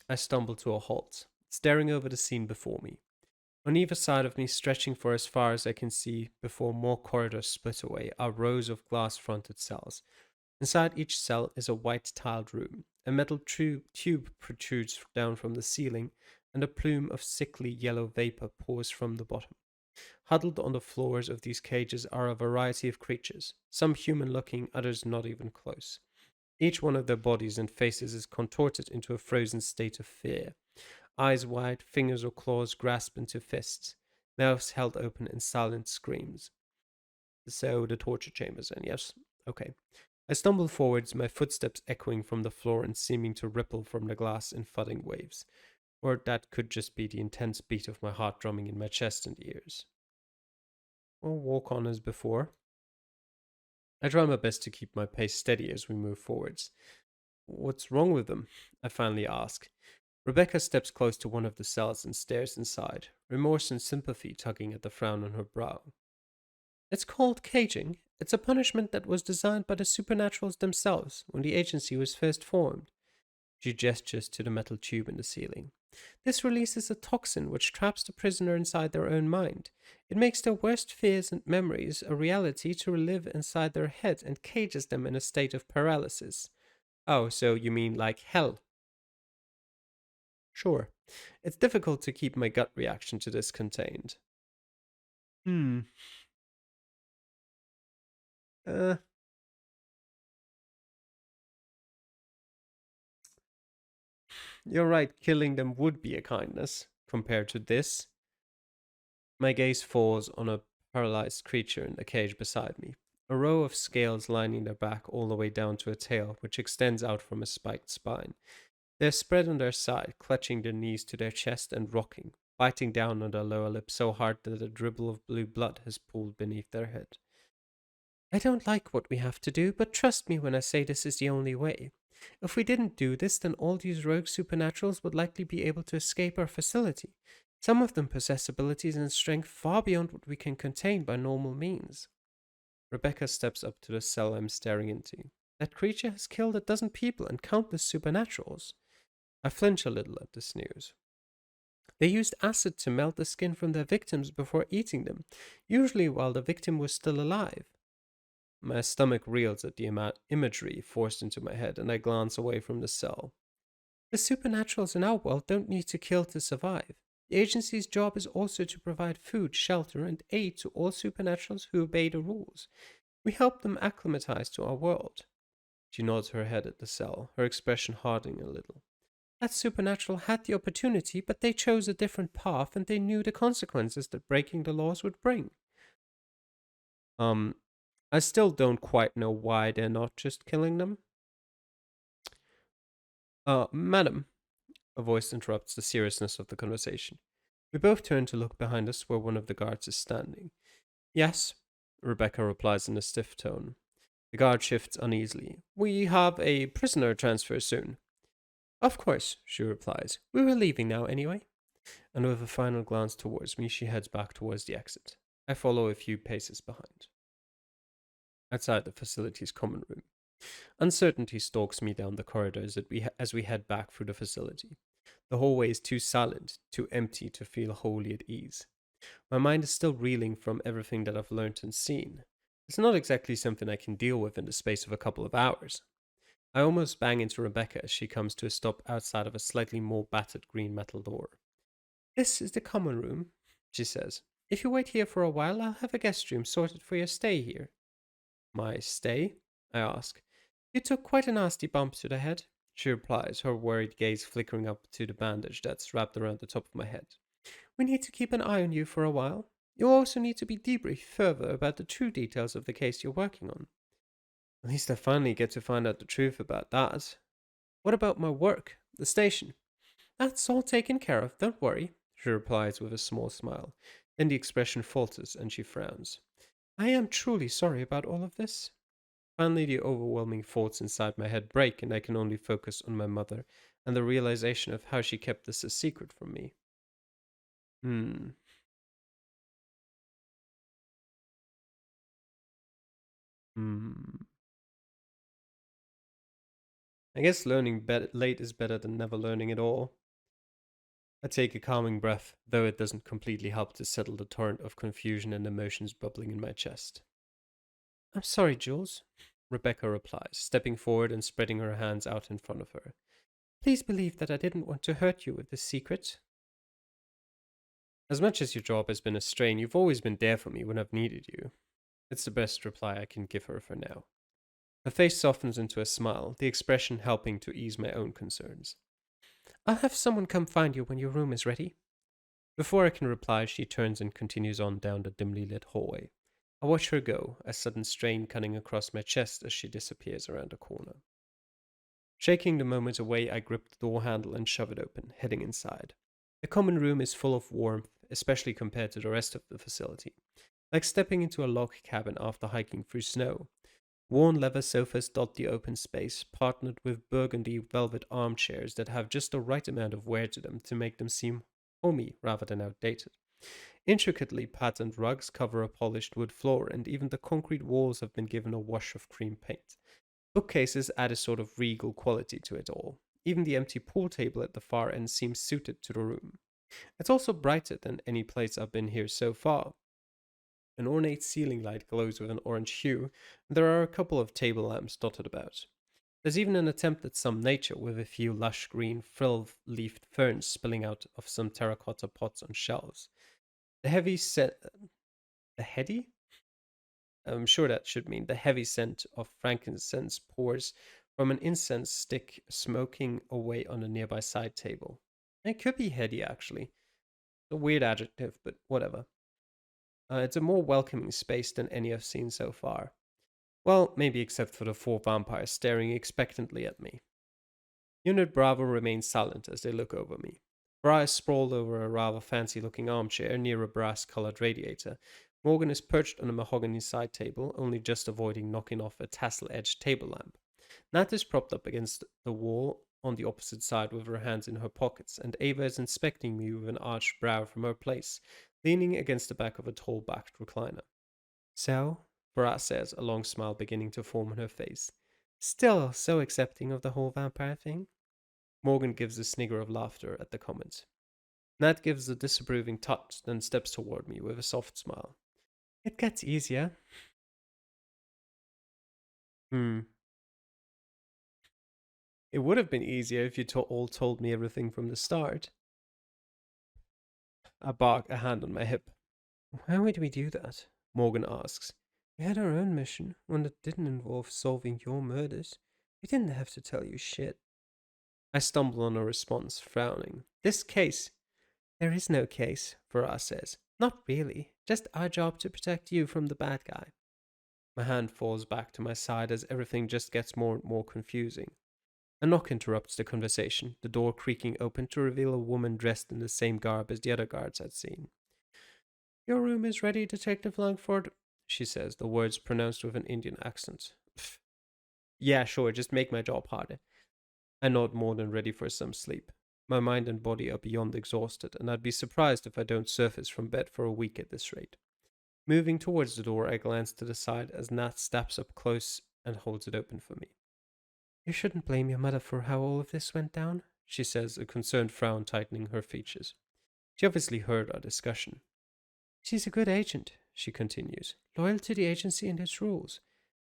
I stumble to a halt, staring over the scene before me. On either side of me, stretching for as far as I can see before more corridors split away, are rows of glass fronted cells. Inside each cell is a white tiled room. A metal tube protrudes down from the ceiling, and a plume of sickly yellow vapor pours from the bottom. Huddled on the floors of these cages are a variety of creatures, some human looking, others not even close. Each one of their bodies and faces is contorted into a frozen state of fear. Eyes wide, fingers or claws grasped into fists, mouths held open in silent screams. So the torture chambers, and yes, okay. I stumble forwards, my footsteps echoing from the floor and seeming to ripple from the glass in thudding waves. Or that could just be the intense beat of my heart drumming in my chest and ears. We'll walk on as before. I try my best to keep my pace steady as we move forwards. What's wrong with them? I finally ask. Rebecca steps close to one of the cells and stares inside, remorse and sympathy tugging at the frown on her brow. It's called caging. It's a punishment that was designed by the supernaturals themselves when the agency was first formed. She gestures to the metal tube in the ceiling. This releases a toxin which traps the prisoner inside their own mind. It makes their worst fears and memories a reality to relive inside their head and cages them in a state of paralysis. Oh, so you mean like hell? Sure. It's difficult to keep my gut reaction to this contained. Hmm. Uh, you're right, killing them would be a kindness compared to this. My gaze falls on a paralyzed creature in the cage beside me. A row of scales lining their back all the way down to a tail which extends out from a spiked spine. They're spread on their side, clutching their knees to their chest and rocking, biting down on their lower lip so hard that a dribble of blue blood has pooled beneath their head. I don't like what we have to do, but trust me when I say this is the only way. If we didn't do this, then all these rogue supernaturals would likely be able to escape our facility. Some of them possess abilities and strength far beyond what we can contain by normal means. Rebecca steps up to the cell I'm staring into. That creature has killed a dozen people and countless supernaturals. I flinch a little at this news. They used acid to melt the skin from their victims before eating them, usually while the victim was still alive. My stomach reels at the imagery forced into my head, and I glance away from the cell. The supernaturals in our world don't need to kill to survive. The agency's job is also to provide food, shelter, and aid to all supernaturals who obey the rules. We help them acclimatize to our world. She nods her head at the cell, her expression hardening a little. That supernatural had the opportunity, but they chose a different path and they knew the consequences that breaking the laws would bring. Um, I still don't quite know why they're not just killing them. Madam, a voice interrupts the seriousness of the conversation. We both turn to look behind us where one of the guards is standing. Yes, Rebecca replies in a stiff tone. The guard shifts uneasily. We have a prisoner transfer soon. Of course, she replies. We were leaving now anyway. And with a final glance towards me, she heads back towards the exit. I follow a few paces behind. Outside the facility's common room, uncertainty stalks me down the corridors as we head back through the facility. The hallway is too silent, too empty to feel wholly at ease. My mind is still reeling from everything that I've learnt and seen. It's not exactly something I can deal with in the space of a couple of hours. I almost bang into Rebecca as she comes to a stop outside of a slightly more battered green metal door. This is the common room, she says. If you wait here for a while, I'll have a guest room sorted for your stay here. My stay? I ask. You took quite a nasty bump to the head, she replies, her worried gaze flickering up to the bandage that's wrapped around the top of my head. We need to keep an eye on you for a while. You'll also need to be debriefed further about the true details of the case you're working on. At least I finally get to find out the truth about that. What about my work? The station? That's all taken care of, don't worry, she replies with a small smile. Then the expression falters and she frowns. I am truly sorry about all of this. Finally, the overwhelming thoughts inside my head break, and I can only focus on my mother and the realization of how she kept this a secret from me. Hmm. Hmm. I guess learning late is better than never learning at all. I take a calming breath, though it doesn't completely help to settle the torrent of confusion and emotions bubbling in my chest. I'm sorry, Jules, Rebecca replies, stepping forward and spreading her hands out in front of her. Please believe that I didn't want to hurt you with this secret. As much as your job has been a strain, you've always been there for me when I've needed you. It's the best reply I can give her for now. Her face softens into a smile, the expression helping to ease my own concerns. I'll have someone come find you when your room is ready. Before I can reply, she turns and continues on down the dimly lit hallway. I watch her go, a sudden strain cutting across my chest as she disappears around a corner. Shaking the moment away, I grip the door handle and shove it open, heading inside. The common room is full of warmth, especially compared to the rest of the facility, like stepping into a log cabin after hiking through snow. Worn leather sofas dot the open space, partnered with burgundy velvet armchairs that have just the right amount of wear to them to make them seem homey rather than outdated. Intricately patterned rugs cover a polished wood floor, and even the concrete walls have been given a wash of cream paint. Bookcases add a sort of regal quality to it all. Even the empty pool table at the far end seems suited to the room. It's also brighter than any place I've been here so far. An ornate ceiling light glows with an orange hue, and there are a couple of table lamps dotted about. There's even an attempt at some nature, with a few lush green frill-leafed ferns spilling out of some terracotta pots on shelves. The heavy scent, the heady? I'm sure that should mean the heavy scent of frankincense pours from an incense stick smoking away on a nearby side table. It could be heady, actually. It's a weird adjective, but whatever. It's a more welcoming space than any I've seen so far. Well, maybe except for the four vampires staring expectantly at me. Unit Bravo remains silent as they look over me. Bra is sprawled over a rather fancy looking armchair near a brass colored radiator. Morgan is perched on a mahogany side table, only just avoiding knocking off a tassel edged table lamp. Nat is propped up against the wall on the opposite side with her hands in her pockets, and Ava is inspecting me with an arched brow from her place, leaning against the back of a tall backed recliner. So, Farah says, a long smile beginning to form on her face. Still so accepting of the whole vampire thing? Morgan gives a snigger of laughter at the comment. Nat gives a disapproving tut, then steps toward me with a soft smile. It gets easier. Hmm. It would have been easier if you all told me everything from the start. I bark, a hand on my hip. Why would we do that? Morgan asks. We had our own mission, one that didn't involve solving your murders. We didn't have to tell you shit. I stumble on a response, frowning. This case. There is no case, Farah says. Not really. Just our job to protect you from the bad guy. My hand falls back to my side as everything just gets more and more confusing. A knock interrupts the conversation, the door creaking open to reveal a woman dressed in the same garb as the other guards I'd seen. Your room is ready, Detective Langford, she says, the words pronounced with an Indian accent. Pfft. Yeah, sure, just make my job harder. I nod, more than ready for some sleep. My mind and body are beyond exhausted, and I'd be surprised if I don't surface from bed for a week at this rate. Moving towards the door, I glance to the side as Nat steps up close and holds it open for me. You shouldn't blame your mother for how all of this went down, she says, a concerned frown tightening her features. She obviously heard our discussion. She's a good agent, she continues, loyal to the agency and its rules.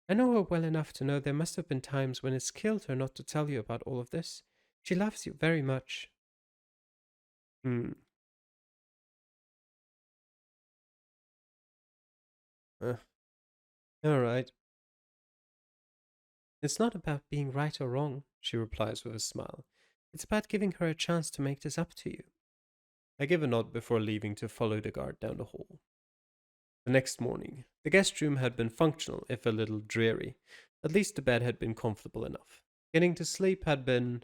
I know her well enough to know there must have been times when it's killed her not to tell you about all of this. She loves you very much. Hmm. Uh, all right. It's not about being right or wrong, she replies with a smile. It's about giving her a chance to make this up to you. I give a nod before leaving to follow the guard down the hall. The next morning, the guest room had been functional, if a little dreary. At least the bed had been comfortable enough. Getting to sleep had been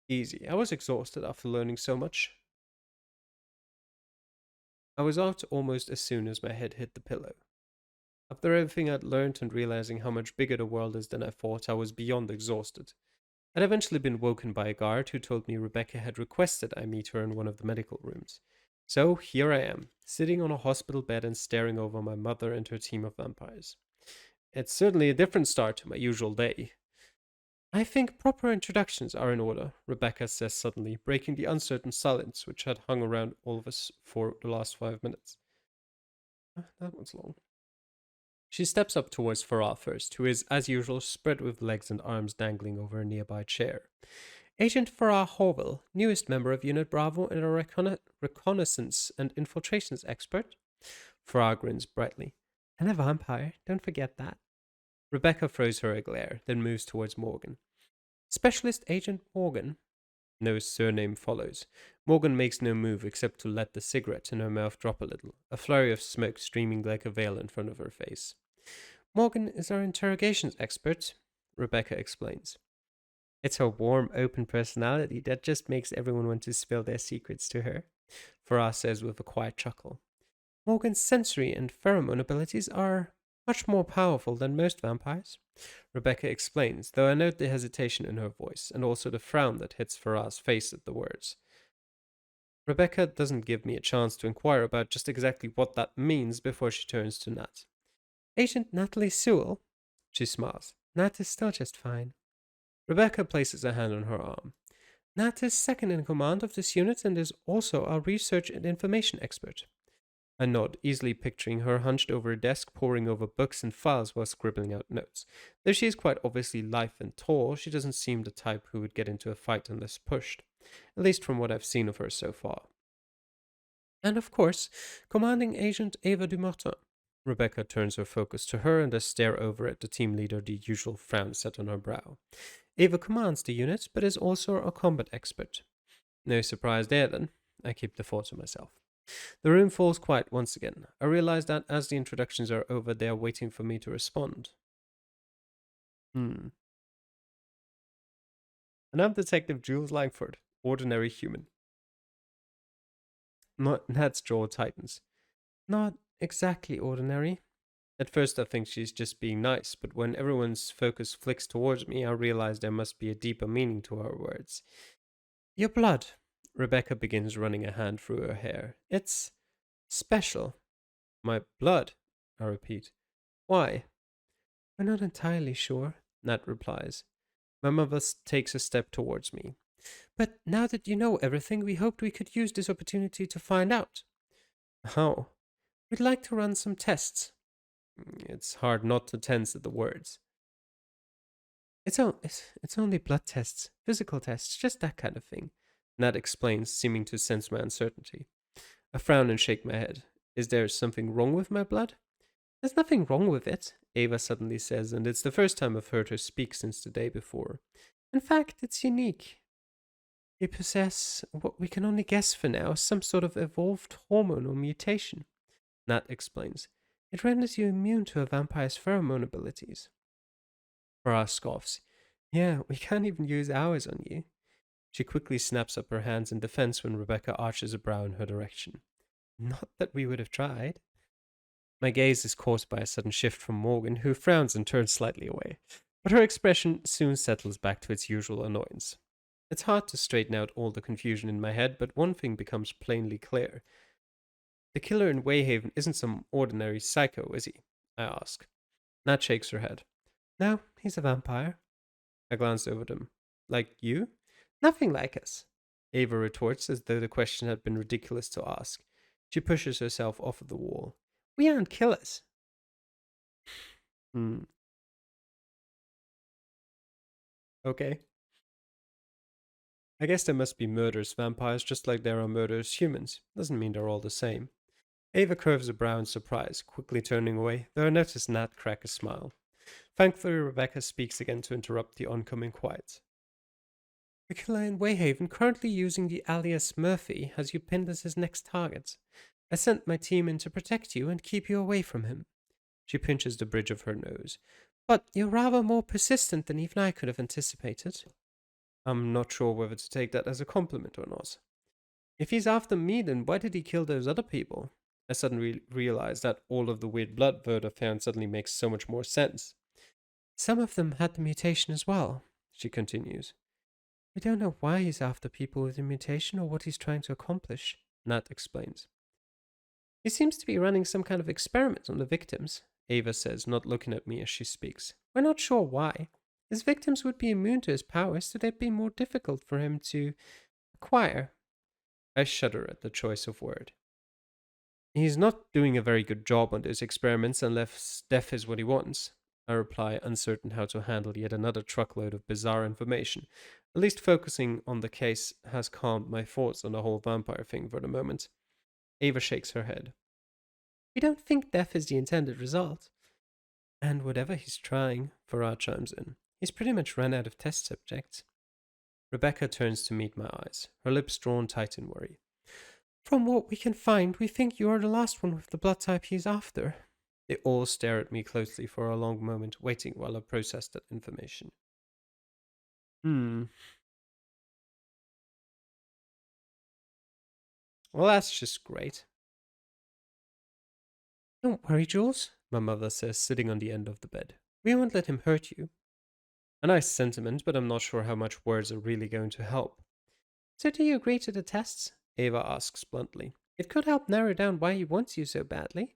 easy. I was exhausted after learning so much. I was out almost as soon as my head hit the pillow. After everything I'd learned and realizing how much bigger the world is than I thought, I was beyond exhausted. I'd eventually been woken by a guard who told me Rebecca had requested I meet her in one of the medical rooms. So here I am, sitting on a hospital bed and staring over my mother and her team of vampires. It's certainly a different start to my usual day. I think proper introductions are in order, Rebecca says suddenly, breaking the uncertain silence which had hung around all of us for the last 5 minutes. That was long. She steps up towards Farah first, who is, as usual, spread with legs and arms dangling over a nearby chair. Agent Farah Horville, newest member of Unit Bravo and a reconnaissance and infiltrations expert. Farah grins brightly. And a vampire, don't forget that. Rebecca throws her a glare, then moves towards Morgan. Specialist Agent Morgan. No surname follows. Morgan makes no move except to let the cigarette in her mouth drop a little, a flurry of smoke streaming like a veil in front of her face. Morgan is our interrogations expert, Rebecca explains. It's her warm, open personality that just makes everyone want to spill their secrets to her, Farah says with a quiet chuckle. Morgan's sensory and pheromone abilities are much more powerful than most vampires, Rebecca explains, though I note the hesitation in her voice and also the frown that hits Farah's face at the words. Rebecca doesn't give me a chance to inquire about just exactly what that means before she turns to Nat. Agent Natalie Sewell? She smiles. Nat is still just fine. Rebecca places a hand on her arm. Nat is second in command of this unit and is also our research and information expert. I nod, easily picturing her hunched over a desk, poring over books and files while scribbling out notes. Though she is quite obviously lithe and tall, she doesn't seem the type who would get into a fight unless pushed, at least from what I've seen of her so far. And of course, Commanding Agent Ava Dumartin. Rebecca turns her focus to her and I stare over at the team leader, the usual frown set on her brow. Ava commands the unit, but is also a combat expert. No surprise there, then. I keep the thought to myself. The room falls quiet once again. I realize that as the introductions are over, they are waiting for me to respond. And I'm Detective Jules Langford, ordinary human. Nat's jaw tightens. Not exactly ordinary. At first, I think she's just being nice, but when everyone's focus flicks towards me, I realize there must be a deeper meaning to her words. Your blood. Rebecca begins running a hand through her hair. It's special. My blood, I repeat. Why? We're not entirely sure, Nat replies. My mother takes a step towards me. But now that you know everything, we hoped we could use this opportunity to find out. How? We'd like to run some tests. It's hard not to tense at the words. It's only blood tests, physical tests, just that kind of thing, Nat explains, seeming to sense my uncertainty. I frown and shake my head. Is there something wrong with my blood? There's nothing wrong with it, Ava suddenly says, and it's the first time I've heard her speak since the day before. In fact, it's unique. You possess what we can only guess for now, some sort of evolved hormone or mutation, Nat explains. It renders you immune to a vampire's pheromone abilities. Farah scoffs. Yeah, we can't even use ours on you. She quickly snaps up her hands in defense when Rebecca arches a brow in her direction. Not that we would have tried. My gaze is caught by a sudden shift from Morgan, who frowns and turns slightly away, but her expression soon settles back to its usual annoyance. It's hard to straighten out all the confusion in my head, but one thing becomes plainly clear. The killer in Wayhaven isn't some ordinary psycho, is he? I ask. Nat shakes her head. No, he's a vampire. I glance over them. Like you? Nothing like us. Ava retorts as though the question had been ridiculous to ask. She pushes herself off of the wall. We aren't killers. Okay. I guess there must be murderous vampires just like there are murderous humans. Doesn't mean they're all the same. Ava curves a brow in surprise, quickly turning away, though I notice Nat crack a smile. Thankfully, Rebecca speaks again to interrupt the oncoming quiet. The killer in Wayhaven, currently using the alias Murphy, has you pinned as his next target. I sent my team in to protect you and keep you away from him. She pinches the bridge of her nose. But you're rather more persistent than even I could have anticipated. I'm not sure whether to take that as a compliment or not. If he's after me, then why did he kill those other people? I suddenly realized that all of the weird blood Verda found suddenly makes so much more sense. Some of them had the mutation as well, she continues. We don't know why he's after people with the mutation or what he's trying to accomplish, Nat explains. He seems to be running some kind of experiment on the victims, Ava says, not looking at me as she speaks. We're not sure why. His victims would be immune to his powers, so they'd be more difficult for him to acquire. I shudder at the choice of word. He's not doing a very good job on those experiments unless death is what he wants, I reply, uncertain how to handle yet another truckload of bizarre information. At least focusing on the case has calmed my thoughts on the whole vampire thing for the moment. Ava shakes her head. We don't think death is the intended result. And whatever he's trying, Farah chimes in, he's pretty much run out of test subjects. Rebecca turns to meet my eyes, her lips drawn tight in worry. From what we can find, we think you are the last one with the blood type he's after. They all stare at me closely for a long moment, waiting while I process that information. Well, that's just great. Don't worry, Jules, my mother says, sitting on the end of the bed. We won't let him hurt you. A nice sentiment, but I'm not sure how much words are really going to help. So do you agree to the tests? Ava asks bluntly. It could help narrow down why he wants you so badly.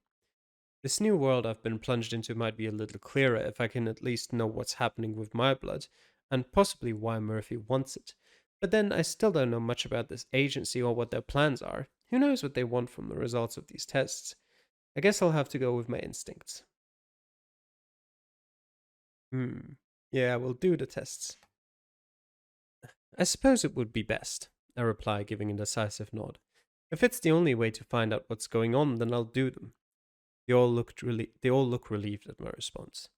This new world I've been plunged into might be a little clearer if I can at least know what's happening with my blood, and possibly why Murphy wants it. But then I still don't know much about this agency or what their plans are. Who knows what they want from the results of these tests? I guess I'll have to go with my instincts. Yeah, we'll do the tests. I suppose it would be best, I reply, giving a decisive nod. If it's the only way to find out what's going on, then I'll do them. They all look relieved at my response.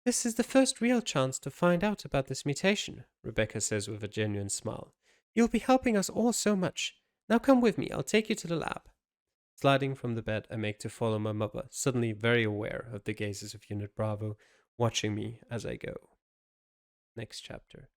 This is the first real chance to find out about this mutation, Rebecca says with a genuine smile. You'll be helping us all so much. Now come with me, I'll take you to the lab. Sliding from the bed, I make to follow my mother, suddenly very aware of the gazes of Unit Bravo, watching me as I go. Next chapter.